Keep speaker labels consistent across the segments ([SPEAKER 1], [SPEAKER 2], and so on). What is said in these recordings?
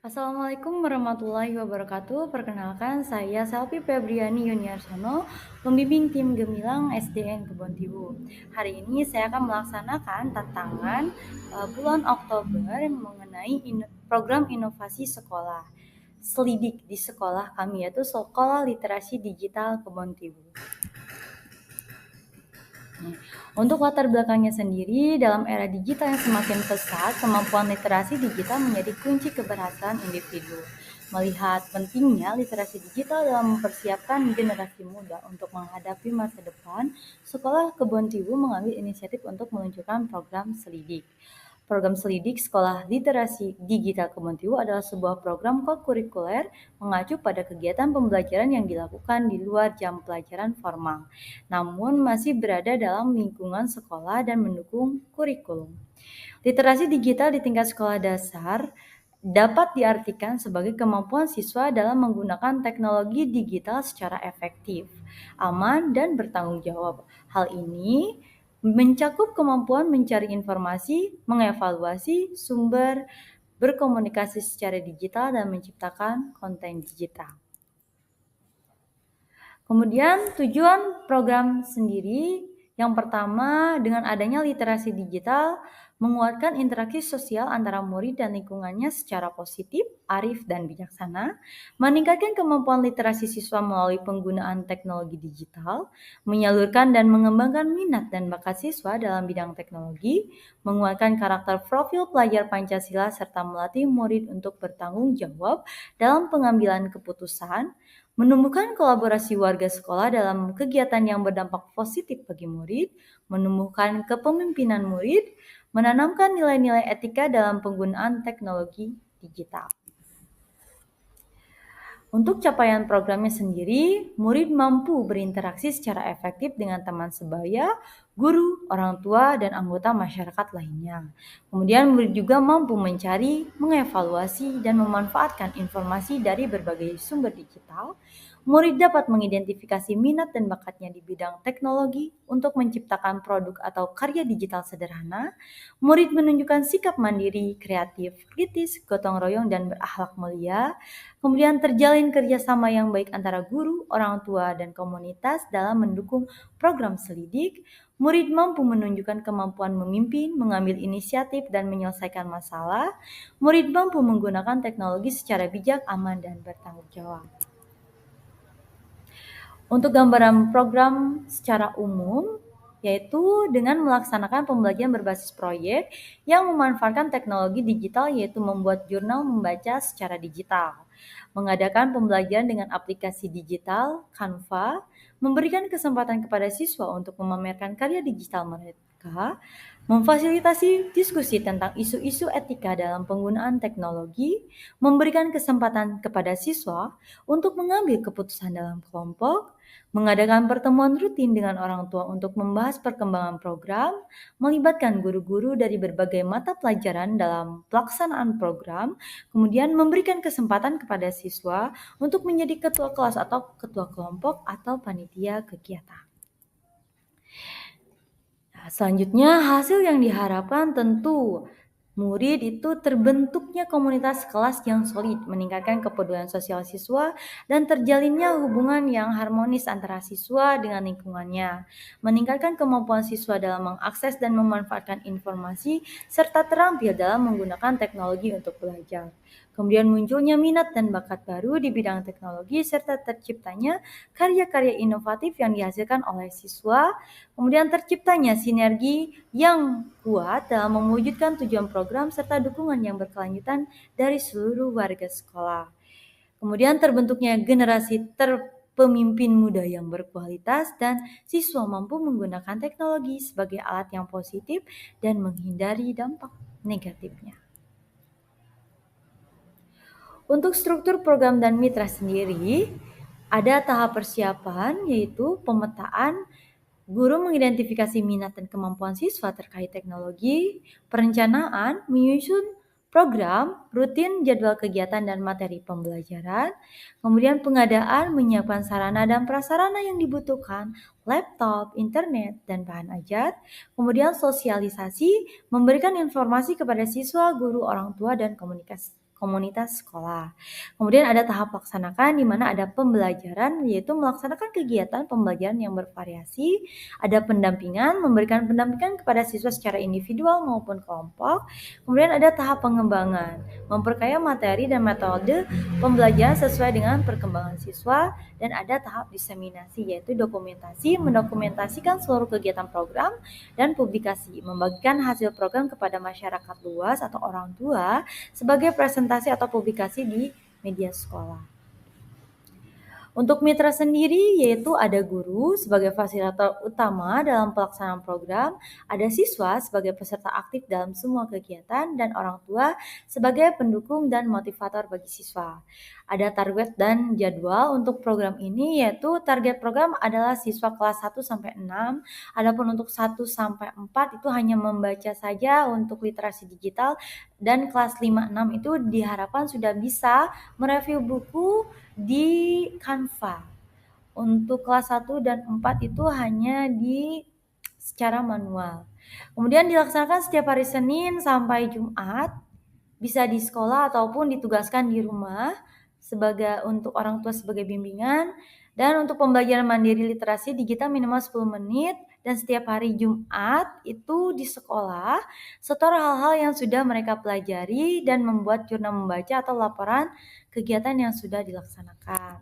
[SPEAKER 1] Assalamualaikum warahmatullahi wabarakatuh. Perkenalkan, saya Selvi Febriani Yuniarsono, pembimbing tim Gemilang SDN Kebontiwu. Hari ini saya akan melaksanakan tantangan bulan Oktober mengenai program inovasi sekolah. Selidik di sekolah kami, yaitu Sekolah Literasi Digital Kebontiwu. Untuk latar belakangnya sendiri, dalam era digital yang semakin pesat, kemampuan literasi digital menjadi kunci keberhasilan individu. Melihat pentingnya literasi digital dalam mempersiapkan generasi muda untuk menghadapi masa depan, Sekolah Kebontiwu mengambil inisiatif untuk meluncurkan program Selidik. Program Selidik Sekolah Literasi Digital Kebontiwu adalah sebuah program kokurikuler mengacu pada kegiatan pembelajaran yang dilakukan di luar jam pelajaran formal, namun masih berada dalam lingkungan sekolah dan mendukung kurikulum. Literasi digital di tingkat sekolah dasar dapat diartikan sebagai kemampuan siswa dalam menggunakan teknologi digital secara efektif, aman, dan bertanggung jawab. Hal ini mencakup kemampuan mencari informasi, mengevaluasi sumber, berkomunikasi secara digital, dan menciptakan konten digital. Kemudian tujuan program sendiri yang pertama, dengan adanya literasi digital, menguatkan interaksi sosial antara murid dan lingkungannya secara positif, arif, dan bijaksana, meningkatkan kemampuan literasi siswa melalui penggunaan teknologi digital, menyalurkan dan mengembangkan minat dan bakat siswa dalam bidang teknologi, menguatkan karakter profil pelajar Pancasila, serta melatih murid untuk bertanggung jawab dalam pengambilan keputusan, menumbuhkan kolaborasi warga sekolah dalam kegiatan yang berdampak positif bagi murid, menumbuhkan kepemimpinan murid, menanamkan nilai-nilai etika dalam penggunaan teknologi digital. Untuk capaian programnya sendiri, murid mampu berinteraksi secara efektif dengan teman sebaya, guru, orang tua, dan anggota masyarakat lainnya. Kemudian murid juga mampu mencari, mengevaluasi, dan memanfaatkan informasi dari berbagai sumber digital. Murid dapat mengidentifikasi minat dan bakatnya di bidang teknologi untuk menciptakan produk atau karya digital sederhana. Murid menunjukkan sikap mandiri, kreatif, kritis, gotong royong, dan berakhlak mulia. Kemudian terjalin kerjasama yang baik antara guru, orang tua, dan komunitas dalam mendukung program Selidik. Murid mampu menunjukkan kemampuan memimpin, mengambil inisiatif, dan menyelesaikan masalah. Murid mampu menggunakan teknologi secara bijak, aman, dan bertanggung jawab. Untuk gambaran program secara umum, yaitu dengan melaksanakan pembelajaran berbasis proyek yang memanfaatkan teknologi digital, yaitu membuat jurnal membaca secara digital, mengadakan pembelajaran dengan aplikasi digital, Canva, memberikan kesempatan kepada siswa untuk memamerkan karya digital mereka, memfasilitasi diskusi tentang isu-isu etika dalam penggunaan teknologi, memberikan kesempatan kepada siswa untuk mengambil keputusan dalam kelompok, mengadakan pertemuan rutin dengan orang tua untuk membahas perkembangan program, melibatkan guru-guru dari berbagai mata pelajaran dalam pelaksanaan program, kemudian memberikan kesempatan kepada siswa untuk menjadi ketua kelas atau ketua kelompok atau panitia kegiatan. Nah, selanjutnya hasil yang diharapkan tentu murid itu terbentuknya komunitas kelas yang solid, meningkatkan kepedulian sosial siswa, dan terjalinnya hubungan yang harmonis antara siswa dengan lingkungannya, meningkatkan kemampuan siswa dalam mengakses dan memanfaatkan informasi, serta terampil dalam menggunakan teknologi untuk belajar. Kemudian munculnya minat dan bakat baru di bidang teknologi, serta terciptanya karya-karya inovatif yang dihasilkan oleh siswa. Kemudian terciptanya sinergi yang kuat dalam mewujudkan tujuan program serta dukungan yang berkelanjutan dari seluruh warga sekolah. Kemudian terbentuknya generasi pemimpin muda yang berkualitas dan siswa mampu menggunakan teknologi sebagai alat yang positif dan menghindari dampak negatifnya. Untuk struktur program dan mitra sendiri, ada tahap persiapan yaitu pemetaan. Guru mengidentifikasi minat dan kemampuan siswa terkait teknologi, perencanaan, menyusun program, rutin jadwal kegiatan dan materi pembelajaran, kemudian pengadaan, menyiapkan sarana dan prasarana yang dibutuhkan, laptop, internet, dan bahan ajar, kemudian sosialisasi, memberikan informasi kepada siswa, guru, orang tua, dan komunitas sekolah. Kemudian ada tahap laksanakan di mana ada pembelajaran, yaitu melaksanakan kegiatan pembelajaran yang bervariasi, ada pendampingan, memberikan pendampingan kepada siswa secara individual maupun kelompok. Kemudian ada tahap pengembangan, memperkaya materi dan metode pembelajaran sesuai dengan perkembangan siswa, dan ada tahap diseminasi, yaitu dokumentasi, mendokumentasikan seluruh kegiatan program, dan publikasi, membagikan hasil program kepada masyarakat luas atau orang tua sebagai presentasi atau publikasi di media sekolah. Untuk mitra sendiri yaitu ada guru sebagai fasilitator utama dalam pelaksanaan program, ada siswa sebagai peserta aktif dalam semua kegiatan, dan orang tua sebagai pendukung dan motivator bagi siswa. Ada target dan jadwal untuk program ini, yaitu target program adalah siswa kelas 1 sampai 6. Adapun untuk 1 sampai 4 itu hanya membaca saja untuk literasi digital, dan kelas 5-6 itu diharapkan sudah bisa mereview buku di Canva. Untuk kelas 1 dan 4 itu hanya secara manual. Kemudian dilaksanakan setiap hari Senin sampai Jumat, bisa di sekolah ataupun ditugaskan di rumah untuk orang tua sebagai bimbingan. Dan untuk pembelajaran mandiri literasi digital minimal 10 menit, dan setiap hari Jumat itu di sekolah setor hal-hal yang sudah mereka pelajari dan membuat jurnal membaca atau laporan kegiatan yang sudah dilaksanakan.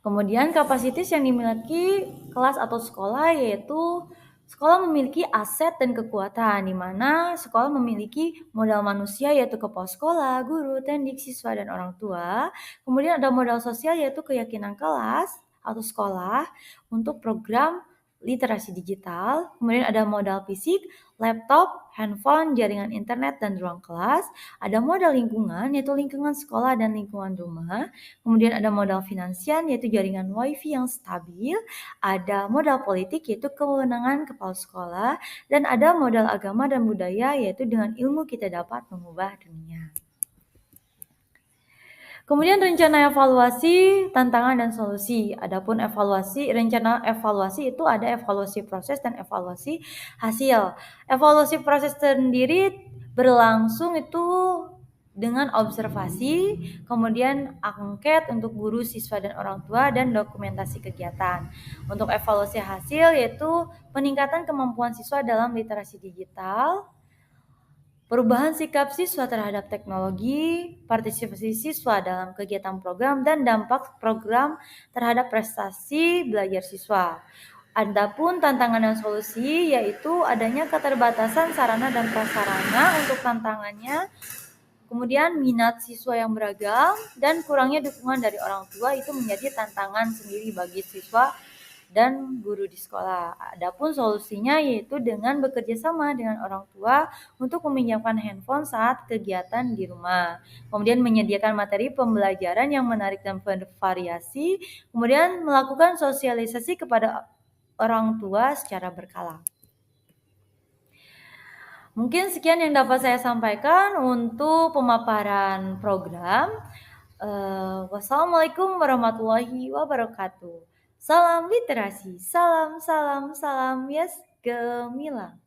[SPEAKER 1] Kemudian kapasitas yang dimiliki kelas atau sekolah, yaitu sekolah memiliki aset dan kekuatan, di mana sekolah memiliki modal manusia yaitu kepala sekolah, guru, tendik, siswa, dan orang tua. Kemudian ada modal sosial yaitu keyakinan kelas atau sekolah untuk program literasi digital. Kemudian ada modal fisik, laptop, handphone, jaringan internet, dan ruang kelas. Ada modal lingkungan yaitu lingkungan sekolah dan lingkungan rumah. Kemudian ada modal finansial yaitu jaringan wifi yang stabil. Ada modal politik yaitu kewenangan kepala sekolah, dan ada modal agama dan budaya yaitu dengan ilmu kita dapat mengubah dunia. Kemudian rencana evaluasi, tantangan, dan solusi. Adapun rencana evaluasi itu ada evaluasi proses dan evaluasi hasil. Evaluasi proses sendiri berlangsung itu dengan observasi, kemudian angket untuk guru, siswa, dan orang tua, dan dokumentasi kegiatan. Untuk evaluasi hasil yaitu peningkatan kemampuan siswa dalam literasi digital, perubahan sikap siswa terhadap teknologi, partisipasi siswa dalam kegiatan program, dan dampak program terhadap prestasi belajar siswa. Adapun tantangan dan solusi yaitu adanya keterbatasan sarana dan prasarana untuk tantangannya, kemudian minat siswa yang beragam, dan kurangnya dukungan dari orang tua itu menjadi tantangan sendiri bagi siswa dan guru di sekolah. Adapun solusinya yaitu dengan bekerja sama dengan orang tua untuk meminjamkan handphone saat kegiatan di rumah. Kemudian menyediakan materi pembelajaran yang menarik dan bervariasi. Kemudian melakukan sosialisasi kepada orang tua secara berkala. Mungkin sekian yang dapat saya sampaikan untuk pemaparan program. Wassalamualaikum warahmatullahi wabarakatuh. Salam literasi, salam, salam, salam, yes, gemilang.